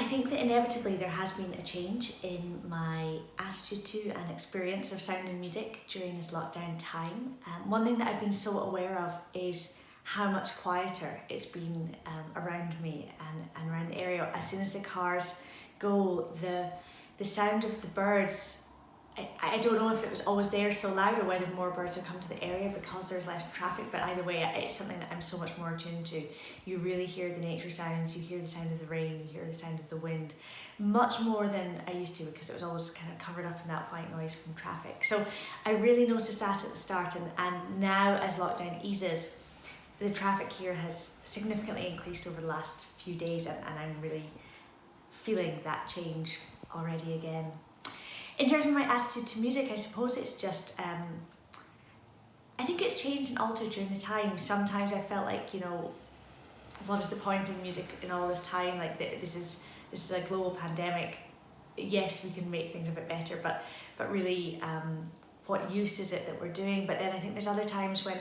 think that inevitably there has been a change in my attitude to and experience of sound and music during this lockdown time. One thing that I've been so aware of is how much quieter it's been around me and around the area. As soon as the cars go, the sound of the birds, I don't know if it was always there so loud or whether more birds have come to the area because there's less traffic, but either way it's something that I'm so much more attuned to. You really hear the nature sounds, you hear the sound of the rain, you hear the sound of the wind, much more than I used to because it was always kind of covered up in that white noise from traffic. So I really noticed that at the start, and now as lockdown eases, the traffic here has significantly increased over the last few days, and I'm really feeling that change already again. In terms of my attitude to music, I suppose it's just, I think it's changed and altered during the time. Sometimes I felt like, what is the point in music in all this time? Like this is a global pandemic. Yes, we can make things a bit better, but really, what use is it that we're doing? But then I think there's other times when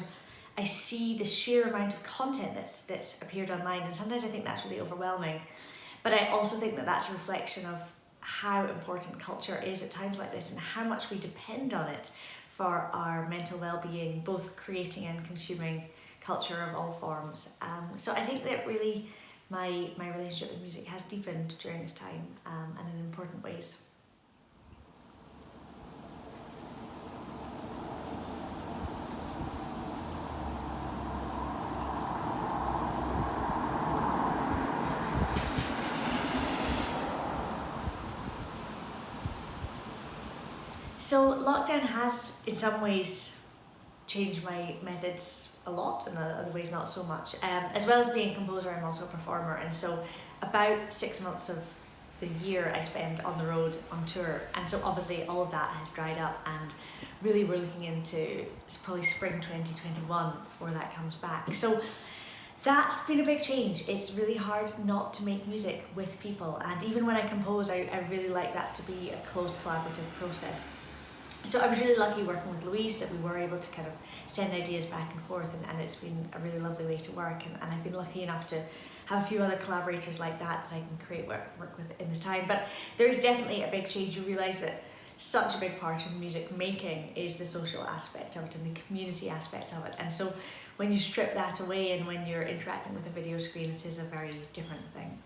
I see the sheer amount of content that's appeared online, and sometimes I think that's really overwhelming. But I also think that that's a reflection of how important culture is at times like this and how much we depend on it for our mental well-being, both creating and consuming culture of all forms. So I think that really my relationship with music has deepened during this time, and in important ways. So lockdown has, in some ways, changed my methods a lot, and in other ways not so much. As well as being a composer, I'm also a performer, and so about 6 months of the year I spend on the road on tour, and so obviously all of that has dried up, and really we're looking into probably spring 2021 before that comes back. So that's been a big change. It's really hard not to make music with people, and even when I compose, I really like that to be a close collaborative process. So I was really lucky working with Louise that we were able to kind of send ideas back and forth, and it's been a really lovely way to work, and I've been lucky enough to have a few other collaborators like that I can create work with in this time. But there is definitely a big change. You realise that such a big part of music making is the social aspect of it and the community aspect of it, and so when you strip that away and when you're interacting with a video screen, it is a very different thing.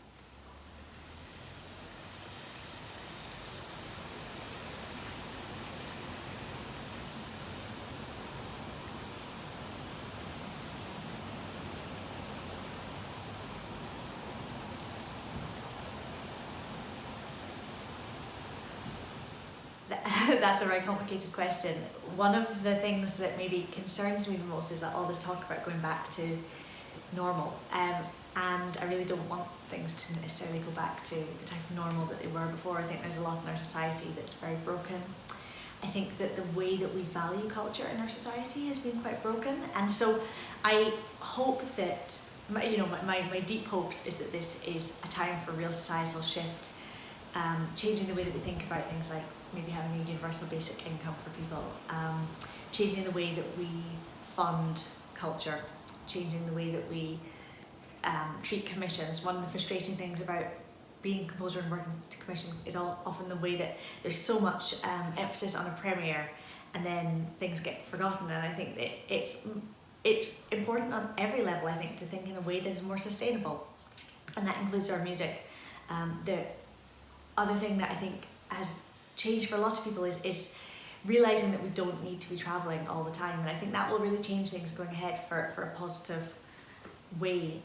That's a very complicated question. One of the things that maybe concerns me the most is that all this talk about going back to normal, and I really don't want things to necessarily go back to the type of normal that they were before. I think there's a lot in our society that's very broken. I think that the way that we value culture in our society has been quite broken, and so I hope that my deep hopes is that this is a time for real societal shift, changing the way that we think about things like maybe having a universal basic income for people, changing the way that we fund culture, changing the way that we treat commissions. One of the frustrating things about being a composer and working to commission is often the way that there's so much emphasis on a premiere and then things get forgotten, and I think that it's important on every level, I think, to think in a way that is more sustainable, and that includes our music. The other thing that I think has changed for a lot of people is realising that we don't need to be travelling all the time, and I think that will really change things going ahead for a positive way.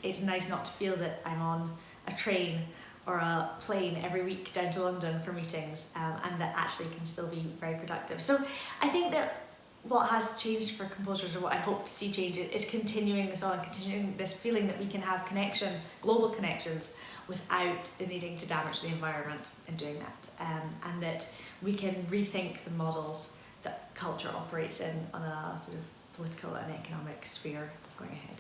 It's nice not to feel that I'm on a train or a plane every week down to London for meetings, and that actually can still be very productive. So I think that what has changed for composers, or what I hope to see change, is continuing this on, continuing this feeling that we can have connection, global connections, without the needing to damage the environment in doing that, and that we can rethink the models that culture operates in on a sort of political and economic sphere going ahead.